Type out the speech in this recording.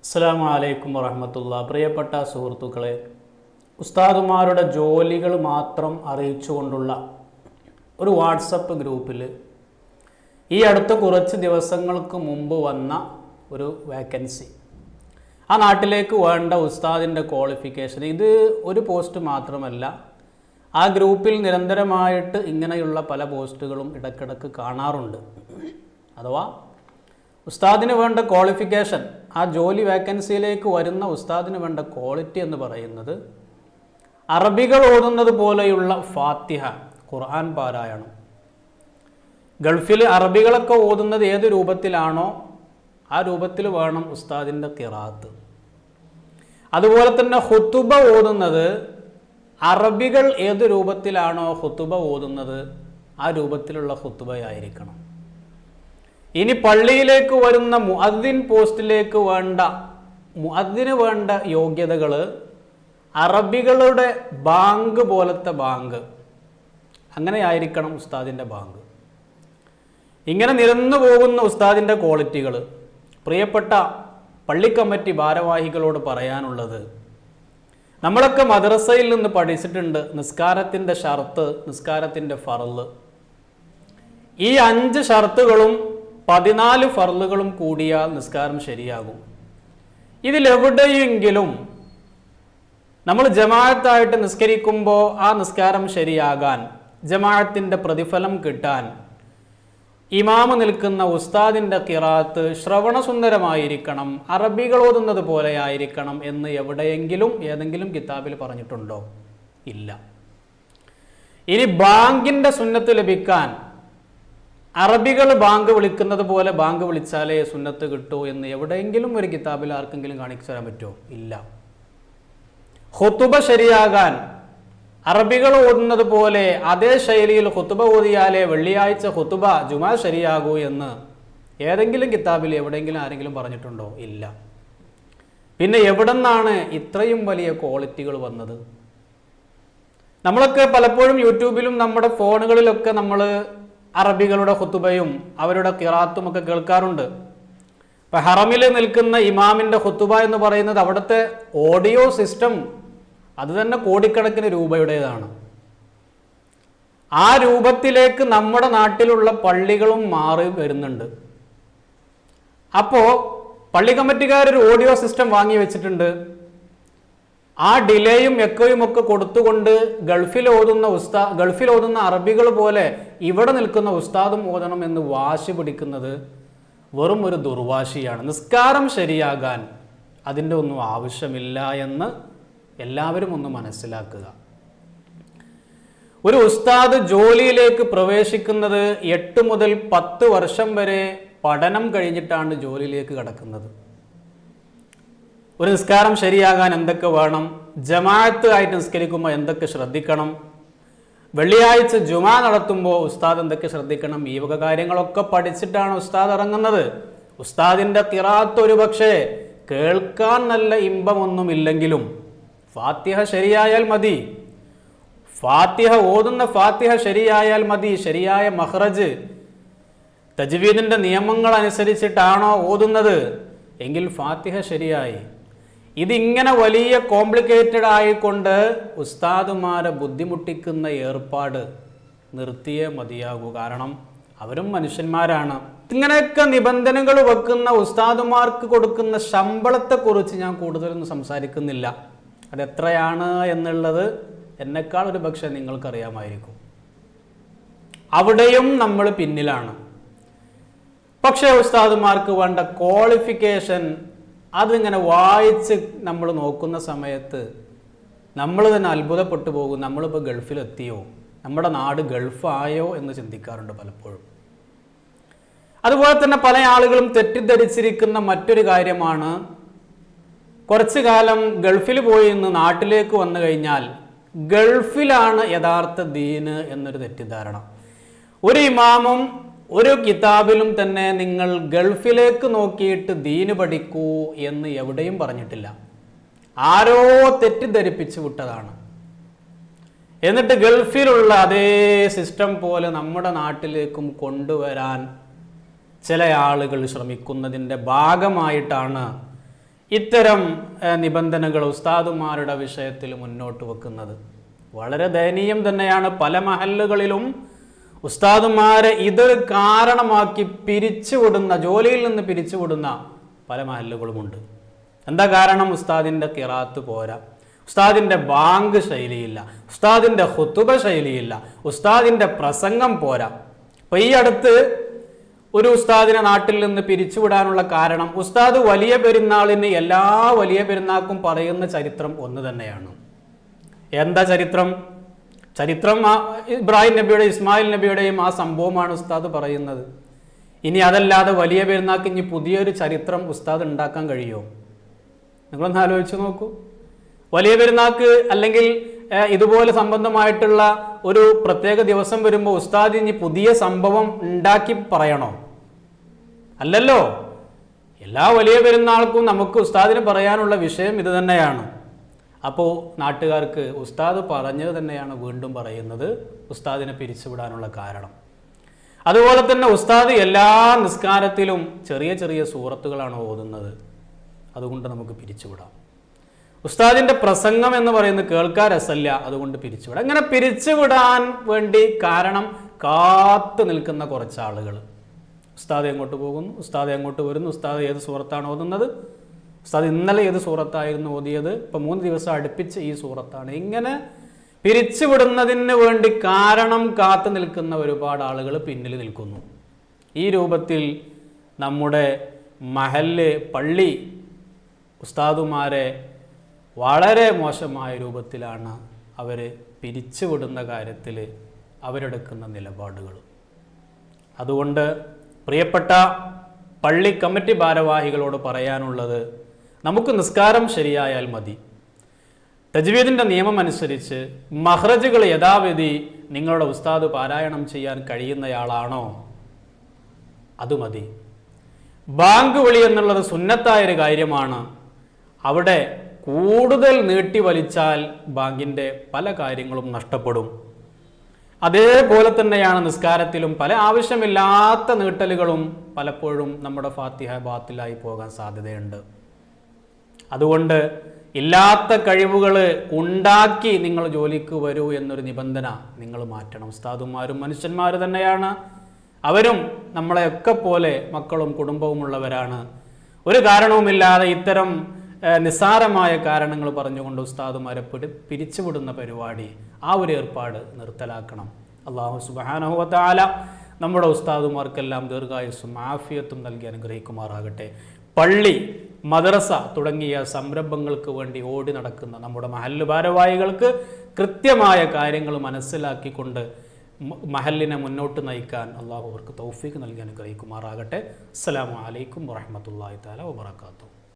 അസ്സലാമു അലൈക്കും വറഹ്മത്തുള്ളാഹി. പ്രിയപ്പെട്ട സുഹൃത്തുക്കളെ, ഉസ്താദുമാരുടെ ജോലികൾ മാത്രം അറിയിച്ചുകൊണ്ടുള്ള ഒരു വാട്സപ്പ് ഗ്രൂപ്പിൽ ഈ അടുത്ത കുറച്ച് ദിവസങ്ങൾക്ക് മുമ്പ് വന്ന ഒരു വേക്കൻസി, ആ നാട്ടിലേക്ക് വേണ്ട ഉസ്താദിൻ്റെ ക്വാളിഫിക്കേഷൻ, ഇത് ഒരു പോസ്റ്റ് മാത്രമല്ല, ആ ഗ്രൂപ്പിൽ നിരന്തരമായിട്ട് ഇങ്ങനെയുള്ള പല പോസ്റ്റുകളും ഇടയ്ക്കിടയ്ക്ക് കാണാറുണ്ട്. അഥവാ ഉസ്താദിന് വേണ്ട ക്വാളിഫിക്കേഷൻ, ആ ജോലി വേക്കൻസിയിലേക്ക് വരുന്ന ഉസ്താദിന് വേണ്ട ക്വാളിറ്റി എന്ന് പറയുന്നത് അറബികൾ ഓതുന്നത് പോലെയുള്ള ഫാത്തിഹ, ഖുർആൻ പാരായണം. ഗൾഫിൽ അറബികളൊക്കെ ഓതുന്നത് ഏത് രൂപത്തിലാണോ ആ രൂപത്തിൽ വേണം ഉസ്താദിൻ്റെ ഖിറാഅത്ത്. അതുപോലെ തന്നെ ഖുതുബ ഓതുന്നത് അറബികൾ ഏത് രൂപത്തിലാണോ ഖുതുബ ഓതുന്നത് ആ രൂപത്തിലുള്ള ഖുതുബയായിരിക്കണം. ഇനി പള്ളിയിലേക്ക് വരുന്ന മുഅദ്ദിൻ പോസ്റ്റിലേക്ക് മുഅദ്ദിന് വേണ്ട യോഗ്യതകൾ അറബികളുടെ ബാങ്ക് പോലത്തെ ബാങ്ക്, അങ്ങനെയായിരിക്കണം ഉസ്താദിൻ്റെ ബാങ്ക്. ഇങ്ങനെ നിരന്നു പോകുന്ന ഉസ്താദിൻ്റെ ക്വാളിറ്റികൾ പ്രിയപ്പെട്ട പള്ളി കമ്മിറ്റി ഭാരവാഹികളോട് പറയാനുള്ളത്, നമ്മളൊക്കെ മദ്രസയിൽ നിന്ന് പഠിച്ചിട്ടുണ്ട് നിസ്കാരത്തിൻ്റെ ഷർത്ത്, നിസ്കാരത്തിൻ്റെ ഫർള്. ഈ 5 ഷർത്തുകളും 14 ഫർളുകളും കൂടിയാൽ നിസ്കാരം ശരിയാകും. ഇതിലെവിടെയെങ്കിലും നമ്മൾ ജമാഅത്തായിട്ട് നിസ്കരിക്കുമ്പോൾ ആ നിസ്കാരം ശരിയാകാൻ, ജമാഅത്തിൻ്റെ പ്രതിഫലം കിട്ടാൻ, ഇമാമ് നിൽക്കുന്ന ഉസ്താദിൻ്റെ ഖിറാഅത്ത് ശ്രവണസുന്ദരമായിരിക്കണം, അറബികൾ ഓതുന്നത് പോലെ ആയിരിക്കണം എന്ന് എവിടെയെങ്കിലും ഏതെങ്കിലും കിതാബിൽ പറഞ്ഞിട്ടുണ്ടോ? ഇല്ല. ഇനി ബാങ്കിൻ്റെ സുന്നത്ത് ലഭിക്കാൻ അറബികൾ ബാങ്ക് വിളിക്കുന്നത് പോലെ ബാങ്ക് വിളിച്ചാലേ സുന്നത്ത് കിട്ടൂ എന്ന് എവിടെയെങ്കിലും ഒരു കിതാബിൽ ആർക്കെങ്കിലും കാണിച്ചു തരാൻ പറ്റുമോ? ഇല്ല. ഖുതുബ ശരിയാകാൻ അറബികൾ ഓതുന്നത് പോലെ അതേ ശൈലിയിൽ ഖുതുബ ഓതിയാലേ വെള്ളിയാഴ്ച ഖുതുബ ജുമാ ശരിയാകൂ എന്ന് ഏതെങ്കിലും കിതാബിൽ എവിടെയെങ്കിലും ആരെങ്കിലും പറഞ്ഞിട്ടുണ്ടോ? ഇല്ല. പിന്നെ എവിടെ നിന്നാണ് ഇത്രയും വലിയ ക്വാളിറ്റികൾ വന്നത്? നമ്മളൊക്കെ പലപ്പോഴും യൂട്യൂബിലും നമ്മുടെ ഫോണുകളിലൊക്കെ നമ്മൾ അറബികളുടെ ഖുതുബയും അവരുടെ ഖിറാഅത്തും ഒക്കെ കേൾക്കാറുണ്ട്. ഇപ്പം ഹറമിൽ നിൽക്കുന്ന ഇമാമിൻ്റെ ഖുതുബ എന്ന് പറയുന്നത് അവിടുത്തെ ഓഡിയോ സിസ്റ്റം അത് തന്നെ കോടിക്കണക്കിന് രൂപയുടേതാണ്. ആ രൂപത്തിലേക്ക് നമ്മുടെ നാട്ടിലുള്ള പള്ളികളും മാറി വരുന്നുണ്ട്. അപ്പോൾ പള്ളി കമ്മിറ്റിക്കാരൊരു ഓഡിയോ സിസ്റ്റം വാങ്ങി വെച്ചിട്ടുണ്ട്. ആ ഡിലേയും എക്കോയും ഒക്കെ കൊടുത്തുകൊണ്ട് ഗൾഫിൽ ഓതുന്ന അറബികൾ പോലെ ഇവിടെ നിൽക്കുന്ന ഉസ്താദും ഓതണം എന്ന് വാശി പിടിക്കുന്നത് വെറും ഒരു ദുർവാശിയാണ്. നിസ്കാരം ശരിയാകാൻ അതിൻ്റെ ഒന്നും ആവശ്യമില്ല എന്ന് എല്ലാവരും ഒന്ന് മനസ്സിലാക്കുക. ഒരു ഉസ്താദ് ജോലിയിലേക്ക് പ്രവേശിക്കുന്നത് 8 മുതൽ 10 വർഷം വരെ പഠനം കഴിഞ്ഞിട്ടാണ് ജോലിയിലേക്ക് കടക്കുന്നത്. ഒരു നിസ്കാരം ശരിയാകാൻ എന്തൊക്കെ വേണം, ജമാഅത്ത് ആയിട്ട് നിസ്കരിക്കുമ്പോൾ എന്തൊക്കെ ശ്രദ്ധിക്കണം, വെള്ളിയാഴ്ച ജുമാ നടത്തുമ്പോൾ ഉസ്താദ് എന്തൊക്കെ ശ്രദ്ധിക്കണം, ഈ വക കാര്യങ്ങളൊക്കെ പഠിച്ചിട്ടാണ് ഉസ്താദ് ഇറങ്ങുന്നത്. ഉസ്താദിൻ്റെ ഖിറാഅത്ത് ഒരു പക്ഷേ കേൾക്കാൻ നല്ല ഇമ്പമൊന്നുമില്ലെങ്കിലും ഫാത്തിഹ ശരിയായാൽ മതി. ഓതുന്ന ഫാത്തിഹ ശരിയായാൽ മതി. ശരിയായ മഖ്റജ്, തജ്വീദിൻ്റെ നിയമങ്ങൾ അനുസരിച്ചിട്ടാണോ ഓതുന്നത് എങ്കിൽ ഫാത്തിഹ ശരിയായി. ഇതിങ്ങനെ വലിയ കോംപ്ലിക്കേറ്റഡ് ആയിക്കൊണ്ട് ഉസ്താദുമാരെ ബുദ്ധിമുട്ടിക്കുന്ന ഏർപ്പാട് നിർത്തിയേ മതിയാകൂ. കാരണം അവരും മനുഷ്യന്മാരാണ്. ഇങ്ങനെയൊക്കെ നിബന്ധനകൾ വെക്കുന്ന ഉസ്താദുമാർക്ക് കൊടുക്കുന്ന ശമ്പളത്തെക്കുറിച്ച് ഞാൻ കൂടുതലൊന്നും സംസാരിക്കുന്നില്ല. അതെത്രയാണ് എന്നുള്ളത് എന്നെക്കാൾ ഒരു പക്ഷേ നിങ്ങൾക്കറിയാമായിരിക്കും. അവിടെയും നമ്മൾ പിന്നിലാണ്. പക്ഷേ ഉസ്താദുമാർക്ക് വേണ്ട ക്വാളിഫിക്കേഷൻ അതിങ്ങനെ വായിച്ച് നമ്മൾ നോക്കുന്ന സമയത്ത് നമ്മൾ തന്നെ അത്ഭുതപ്പെട്ടു പോകും. നമ്മളിപ്പോൾ ഗൾഫിലെത്തിയോ, നമ്മുടെ നാട് ഗൾഫായോ എന്ന് ചിന്തിക്കാറുണ്ട് പലപ്പോഴും. അതുപോലെ തന്നെ പല ആളുകളും തെറ്റിദ്ധരിച്ചിരിക്കുന്ന മറ്റൊരു കാര്യമാണ്, കുറച്ചു കാലം ഗൾഫിൽ പോയി ഇന്ന് നാട്ടിലേക്ക് വന്നു കഴിഞ്ഞാൽ ഗൾഫിലാണ് യഥാർത്ഥ ദീന് എന്നൊരു തെറ്റിദ്ധാരണ. ഒരു ഇമാമും ഒരു കിതാബിലും തന്നെ നിങ്ങൾ ഗൾഫിലേക്ക് നോക്കിയിട്ട് ദീന് പഠിക്കൂ എന്ന് എവിടെയും പറഞ്ഞിട്ടില്ല. ആരോ തെറ്റിദ്ധരിപ്പിച്ചു വിട്ടതാണ്. എന്നിട്ട് ഗൾഫിലുള്ള അതേ സിസ്റ്റം പോലെ നമ്മുടെ നാട്ടിലേക്കും കൊണ്ടുവരാൻ ചില ആളുകൾ ശ്രമിക്കുന്നതിൻ്റെ ഭാഗമായിട്ടാണ് ഇത്തരം നിബന്ധനകൾ ഉസ്താദുമാരുടെ വിഷയത്തിൽ മുന്നോട്ട് വെക്കുന്നത് വളരെ ദയനീയം തന്നെയാണ്. പല മഹല്ലുകളിലും ഉസ്താദുമാരെ ഇതൊരു കാരണമാക്കി പിരിച്ചുവിടുന്ന, ജോലിയിൽ നിന്ന് പിരിച്ചുവിടുന്ന പല മഹല്ലുകളുമുണ്ട്. എന്താ കാരണം? ഉസ്താദിൻ്റെ ഖിറാത്ത് പോരാ, ഉസ്താദിൻ്റെ ബാങ്ക് ശൈലിയില്ല, ഉസ്താദിൻ്റെ ഖുതുബ ശൈലിയില്ല, ഉസ്താദിൻ്റെ പ്രസംഗം പോരാ. അപ്പോൾ ഈ അടുത്ത് ഒരു ഉസ്താദിനെ നാട്ടിൽ നിന്ന് പിരിച്ചുവിടാനുള്ള കാരണം, ഉസ്താദ് വലിയ പെരുന്നാളിന് എല്ലാ വലിയ പെരുന്നാൾക്കും പറയുന്ന ചരിത്രം ഒന്ന് തന്നെയാണ്. എന്താ ചരിത്രം? ഇബ്രാഹിം നബിയുടെ ഇസ്മായിൽ നബിയുടെയും ആ സംഭവമാണ് ഉസ്താദ് പറയുന്നത്. ഇനി അതല്ലാതെ വലിയ പെരുന്നാൾക്ക് ഇനി പുതിയൊരു ചരിത്രം ഉസ്താദ് ഉണ്ടാക്കാൻ കഴിയുമോ? നിങ്ങളൊന്ന് ആലോചിച്ച് നോക്കൂ. വലിയ പെരുന്നാൾക്ക് അല്ലെങ്കിൽ ഇതുപോലെ സംബന്ധമായിട്ടുള്ള ഒരു പ്രത്യേക ദിവസം വരുമ്പോൾ ഉസ്താദ് ഇനി പുതിയ സംഭവം ഉണ്ടാക്കി പറയണോ? അല്ലല്ലോ. എല്ലാ വലിയ പെരുന്നാൾക്കും നമുക്ക് ഉസ്താദിന് പറയാനുള്ള വിഷയം ഇത് തന്നെയാണ്. അപ്പോൾ നാട്ടുകാർക്ക് ഉസ്താദ് പറഞ്ഞത് തന്നെയാണ് വീണ്ടും പറയുന്നത് ഉസ്താദിനെ പിരിച്ചുവിടാനുള്ള കാരണം. അതുപോലെ തന്നെ ഉസ്താദ് എല്ലാ നിസ്കാരത്തിലും ചെറിയ ചെറിയ സൂറത്തുകളാണ് ഓതുന്നത്, അതുകൊണ്ട് നമുക്ക് പിരിച്ചുവിടാം. ഉസ്താദിൻ്റെ പ്രസംഗം എന്ന് പറയുന്നത് കേൾക്കാൻ രസമില്ല, അതുകൊണ്ട് പിരിച്ചുവിടാം. അങ്ങനെ പിരിച്ചുവിടാൻ വേണ്ടി കാരണം കാത്തു നിൽക്കുന്ന കുറച്ച് ആളുകൾ. ഉസ്താദ് എങ്ങോട്ട് പോകുന്നു, ഉസ്താദ് എങ്ങോട്ട് വരുന്നു, ഉസ്താദ് ഏത് സൂറത്താണ് ഓതുന്നത്, ഉസ്താദ് ഇന്നലെ ഏത് സൂറത്തായിരുന്നു ഓതിയത്, ഇപ്പം 3 ദിവസം അടുപ്പിച്ച് ഈ സൂറത്താണ്. ഇങ്ങനെ പിരിച്ചുവിടുന്നതിന് വേണ്ടി കാരണം കാത്തു നിൽക്കുന്ന ഒരുപാട് ആളുകൾ പിന്നിൽ നിൽക്കുന്നു. ഈ രൂപത്തിൽ നമ്മുടെ മഹല്ല്, പള്ളി ഉസ്താദുമാരെ വളരെ മോശമായ രൂപത്തിലാണ് അവർ പിരിച്ചുവിടുന്ന കാര്യത്തിൽ അവരെടുക്കുന്ന നിലപാടുകൾ. അതുകൊണ്ട് പ്രിയപ്പെട്ട പള്ളി കമ്മിറ്റി ഭാരവാഹികളോട് പറയാനുള്ളത്, നമുക്ക് നിസ്കാരം ശരിയായാൽ മതി. തജ്വീദിൻ്റെ നിയമം അനുസരിച്ച് മഹ്റജുകൾ യഥാവിധി നിങ്ങളുടെ ഉസ്താദ് പാരായണം ചെയ്യാൻ കഴിയുന്നയാളാണോ, അത് മതി. ബാങ്ക് വിളി എന്നുള്ളത് സുന്നത്തായൊരു കാര്യമാണ്. അവിടെ കൂടുതൽ നീട്ടി വലിച്ചാൽ ബാങ്കിൻ്റെ പല കാര്യങ്ങളും നഷ്ടപ്പെടും. അതേപോലെ തന്നെയാണ് നിസ്കാരത്തിലും പല ആവശ്യമില്ലാത്ത നീട്ടലുകളും പലപ്പോഴും നമ്മുടെ ഫാത്തിഹ ബാത്തിലായി പോകാൻ സാധ്യതയുണ്ട്. അതുകൊണ്ട് ഇല്ലാത്ത കഴിവുകൾ ഉണ്ടാക്കി നിങ്ങൾ ജോലിക്ക് വരൂ എന്നൊരു നിബന്ധന നിങ്ങൾ മാറ്റണം. ഉസ്താദുമാരും മനുഷ്യന്മാർ തന്നെയാണ്, അവരും നമ്മളെയൊക്കെ പോലെ മക്കളും കുടുംബവും ഉള്ളവരാണ്. ഒരു കാരണവുമില്ലാതെ ഇത്തരം നിസ്സാരമായ കാരണങ്ങൾ പറഞ്ഞുകൊണ്ട് ഉസ്താദുമാരെ പിരിച്ചുവിടുന്ന പരിപാടി, ആ ഒരു ഏർപ്പാട് നിർത്തലാക്കണം. അല്ലാഹു സുബ്ഹാനഹു വ തആല നമ്മുടെ ഉസ്താദുമാർക്കെല്ലാം ദീർഘായുസ്സും ആഫിയത്തും നൽകി അനുഗ്രഹിക്കുമാറാകട്ടെ. പള്ളി, മദ്രസ തുടങ്ങിയ സംരംഭങ്ങൾക്ക് വേണ്ടി ഓടി നടക്കുന്ന നമ്മുടെ മഹല്ല് ഭാരവാഹികൾക്ക് കൃത്യമായ കാര്യങ്ങൾ മനസ്സിലാക്കിക്കൊണ്ട് മഹല്ലിനെ മുന്നോട്ട് നയിക്കാൻ അള്ളാഹു അവർക്ക് തൗഫീഖ് നൽകി അനുഗ്രഹിക്കുമാറാകട്ടെ. അസ്സലാമു അലൈക്കും വറഹ്മത്തുള്ളാഹി തആല വബറകാതുഹു.